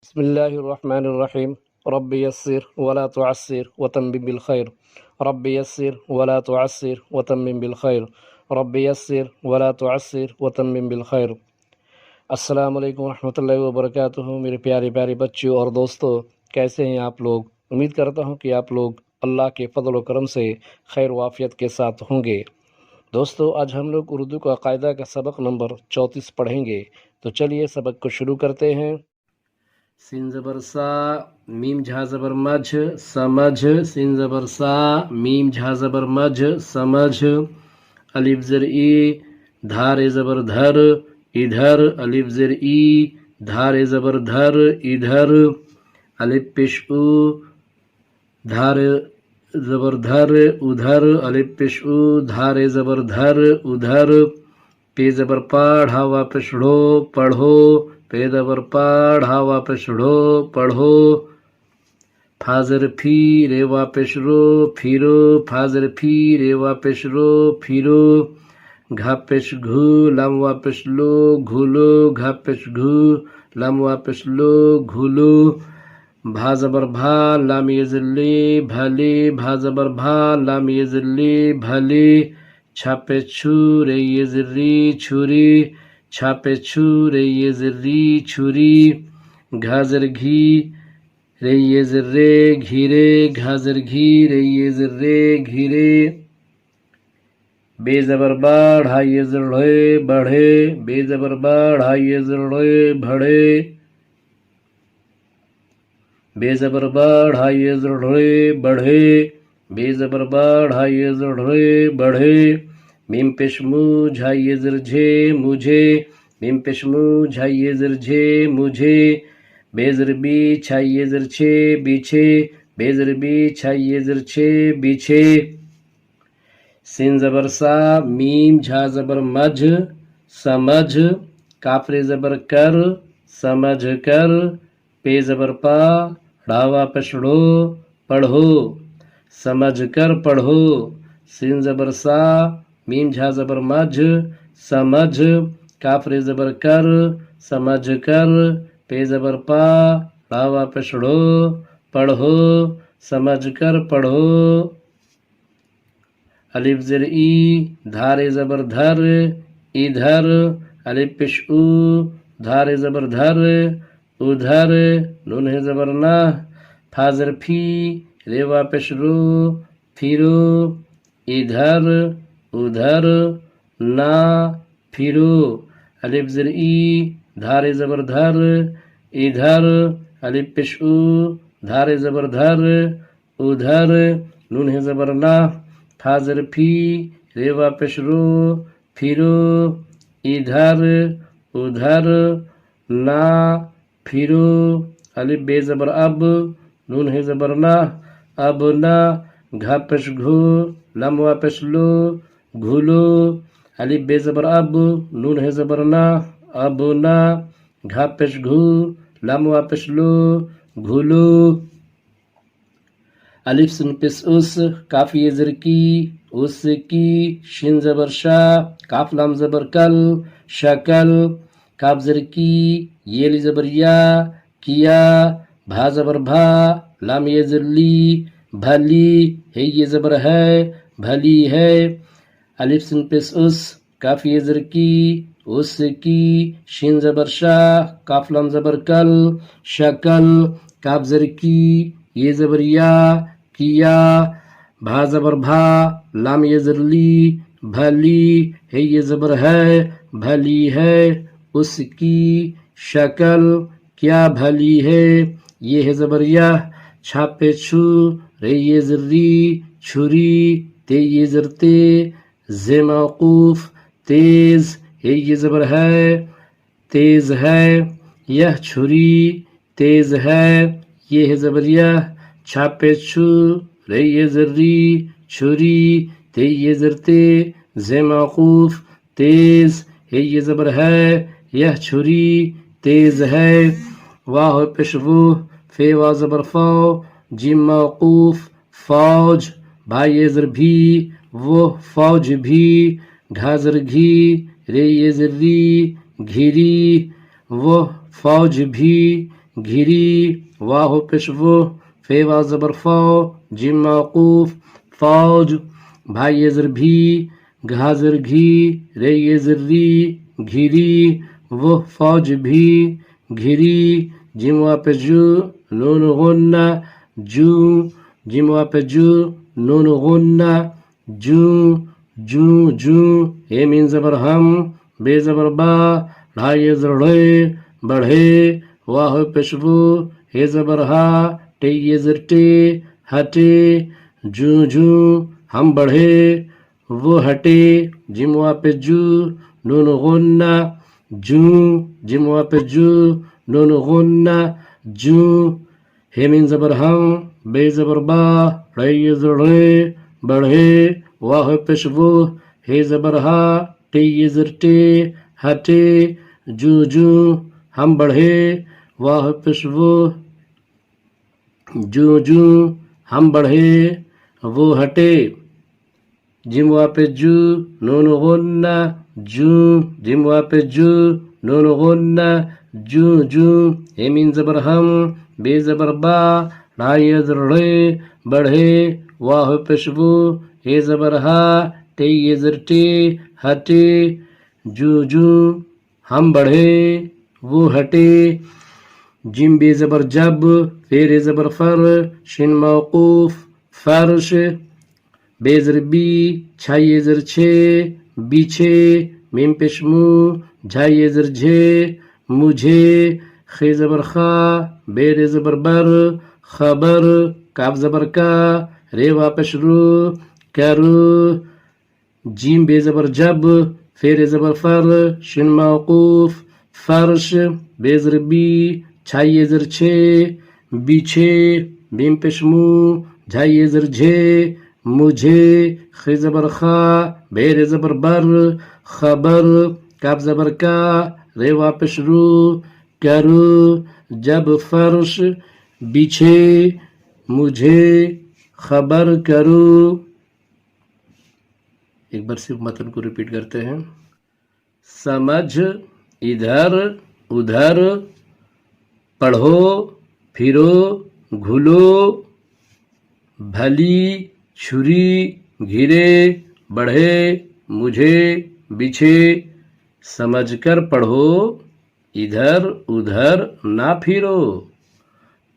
بسم الله الرحمن الرحيم. رب يسر ولا تعسر وتمم بالخير. رب يسر ولا تعسر وتمم بالخير. رب يسر ولا تعسر وتمم بالخير. السلام علیکم ورحمۃ اللہ وبرکاتہ. میرے پیارے پیارے بچوں اور دوستوں، کیسے ہیں آپ لوگ؟ امید کرتا ہوں کہ آپ لوگ اللہ کے فضل و کرم سے خیر و عافیت کے ساتھ ہوں گے. دوستو، آج ہم لوگ اردو کا قاعدہ کا سبق نمبر 34 پڑھیں گے. تو چلیے سبق کو شروع کرتے ہیں. سین زبر سا، میم جھا زبر مجھ، سمجھ. سین زبر سا، میم جھا زبر مجھ، سمجھ. الف زر ای، دھار زبر دھر، ادھر. الف زر ای، دھار زبر دھر، ادھر. الف پیش او، دھار زبر دھر، ادھر. الف پیش او، دھار زبر دھر، ادھر. پی زبر پا، ڑھا واپس ڑھو، پڑھو. پے زبر پا، ڑھا واپس ڑھو، پڑھو. پھا زر پھی، رے واپس رو، پھرو. پھا زر پھی، رے واپس رو، پھرو. گھا پیش گھو، لام واپس لو، گھولو. گھا پیش گھو، لام واپس لو، گھولو. بھا زبر بھا، لام یزر لے، بھلے. بھا زبر بھا، لام یزر لے، بھلے. چھا پے چھو، رے یزر ری، چھری. چھا پے چھو، رے یزر ری، چھری. گھا زر گھی، رے یزر رے، گھیرے. گھا زر گھی، رے یزر رے، گھیرے. بے زبر با، ڑھا یزر ڑھے، بڑھے. بے زبر با، ڑھا یزر ڑھے، بڑھے. بے زبر با، ڑھا یزر ڑھے، بڑھے. بے زبر با، ڑھا یزر ڑھے، بڑھے. میم پیش مو، جھا یزر جھے، مجھے. میم پیش مو، جھا یزر جھے، مجھے. بے زر بی، چھا یزر چھے، بیچھے. بے زر بی، چھا یزر چھے، بیچھے. سین زبر سا، میم جھا زبر مجھ، سمجھ. کاف رے زبر کر، سمجھ کر. پے زبر پا، ڑھا واپس ڑھو، پڑھو. سمجھ کر پڑھو. سین زبر سا، میم جھا زبر مجھ، سمجھ. کاف رے زبر کر، سمجھ کر. پے زبر پا، ڑھا واپس ڑھو، پڑھو. سمجھ کر پڑھو. الف زر ای، دھار زبر دھر، ادھر. الف پیش او، دھار زبر دھر، ادھر. نون ہے زبر نہ. پھا زر پھی، رے واپس رو، پھرو. ادھر، ادھر. نہ، پھرو. الف زر ای، دھار زبر دھر، ادھر. الف پیش او، دھار زبر دھر، ادھر. نون ہے زبر نہ. پھا زر پھی، رے واپس رو، پھرو. ادھر، ادھر. نہ، پھرو. الف بے زبر اب، نون ہے زبر نہ، اب نہ. گھا پیش گھو، لام واپس لو، گھولو. الف بے زبر اب، نون ہے زبر نہ، اب نہ. گھا پیش گھو، لام واپس لو، گھولو. الف سن پیش اس، کاف یزر کی، اس کی. شین زبر شا، کاف لام زبر کل، شکل. کاف زر کی، یہ لی زبر یا، کیا. بھا زبر بھا، لام یزر لی، بھلی. ہے یہ زبر ہے، بھلی ہے. الف سن پیش اس، کاف یزر کی، اس کی. شین زبر شا، کاف لام زبر کل، شکل. کاف زر کی، یہ زبر یا، کیا. بھا زبر بھا، لام یزر لی، بھلی. ہے یہ زبر ہے، بھلی ہے. اس کی، شکل. کیا بھلی ہے. یہ ہے زبر یا. چھا پے چھو، رے یزر ری، چھری. تے یزر تے، زے موقوف، تیز. ہے یہ زبر ہے، تیز ہے. یہ چھری، تیز ہے. یہ ہے زبر یا. چھا پے چھو، رے یزر ری، چھری. تے یزر تے، زے موقوف، تیز. ہے یہ زبر ہے، یہ چھری، تیز ہے. واہ پیش وہ، فے وا زبر فو، جیم موقوف، فوج. بھا یزر بھی، وہ فوج بھی. گھا زر گھی، رے یزر ری، گھری. وہ فوج بھی، گھری واہ پشو فے وا زبر فو جیم موقوف فوج بھائی زر بھی گھا زر گھی رے زر ری گھری وہ فوج بھی گھری جیم وا پہ جو نون غنہ جو جیم وا پہ جو نون غنہ جو جو جو اے مین زبر ہم بے زبر با ڈھائی زر ڑے بڑھے واہ پشبو ہے زبر ہا ٹے زر ٹے ہٹے جو جو ہم بڑھے وہ ہٹے جم وا پہ جو نون غنہ جو جم وا پہ جو نون غنہ جو ہے من زبر ہم بے زبر با ڑے زر ڑے بڑھے واہ پشبو ہے زبر ہا ٹے زر ٹے ہٹے جو جو ہم بڑھے واہ پشبو جو جو ہم بڑھے وہ ہٹے جم وا پہ جو نون غنہ جو جم وا پہ جو نون غنہ جو جو اے مین زبر ہم بے زبر با ڑھائی زر ڑے بڑھے واہ پشبو اے زبر ہا ٹے زر ٹے ہٹے جو جو ہم بڑھے وہ ہٹے جم بے زبر جب فیر زبر فر شن موقوف فرش بے زر بی چھائی زر چھے بیچھے میم پشمو جھائی زر جھے مجھے خے زبر خا بے زبر بر خبر کاف زبر کا رے واپش رو کرو جیم بے زبر جب فیر زبر فر شن موقوف فرش بے زر بی چھائی زر چھے بیچھے بیم پشمو جھائی زر جھے مجھے خی زبر خا بیر زبر بر خبر کاف زبر کا رے واپش رو کرو جب فرش بیچھے مجھے خبر کرو. ایک بار صرف متن کو ریپیٹ کرتے ہیں. سمجھ ادھر ادھر پڑھو پھرو گھلو بھلی چھری گھرے بڑھے مجھے بچھے. سمجھ کر پڑھو ادھر ادھر نہ پھرو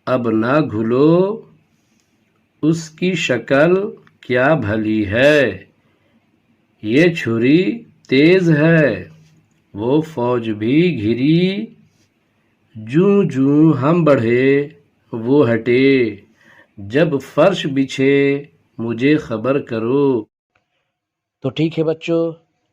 اب نہ گھلو اس کی شکل کیا بھلی ہے یہ چھری تیز ہے وہ فوج بھی گھری جوں جوں ہم بڑھے وہ ہٹے جب فرش بچھے مجھے خبر کرو. تو ٹھیک ہے بچوں،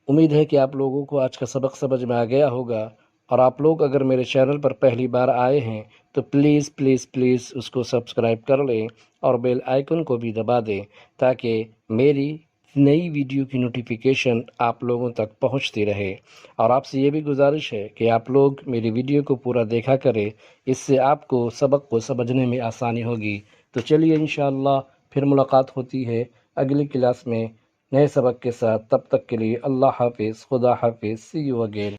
امید ہے کہ آپ لوگوں کو آج کا سبق سمجھ میں آ گیا ہوگا، اور آپ لوگ اگر میرے چینل پر پہلی بار آئے ہیں تو پلیز پلیز پلیز اس کو سبسکرائب کر لیں اور بیل آئیکن کو بھی دبا دیں تاکہ میری نئی ویڈیو کی نوٹیفیکیشن آپ لوگوں تک پہنچتی رہے. اور آپ سے یہ بھی گزارش ہے کہ آپ لوگ میری ویڈیو کو پورا دیکھا کریں، اس سے آپ کو سبق کو سمجھنے میں آسانی ہوگی. تو چلیے انشاءاللہ پھر ملاقات ہوتی ہے اگلی کلاس میں نئے سبق کے ساتھ. تب تک کے لیے اللہ حافظ، خدا حافظ، سی یو اگین.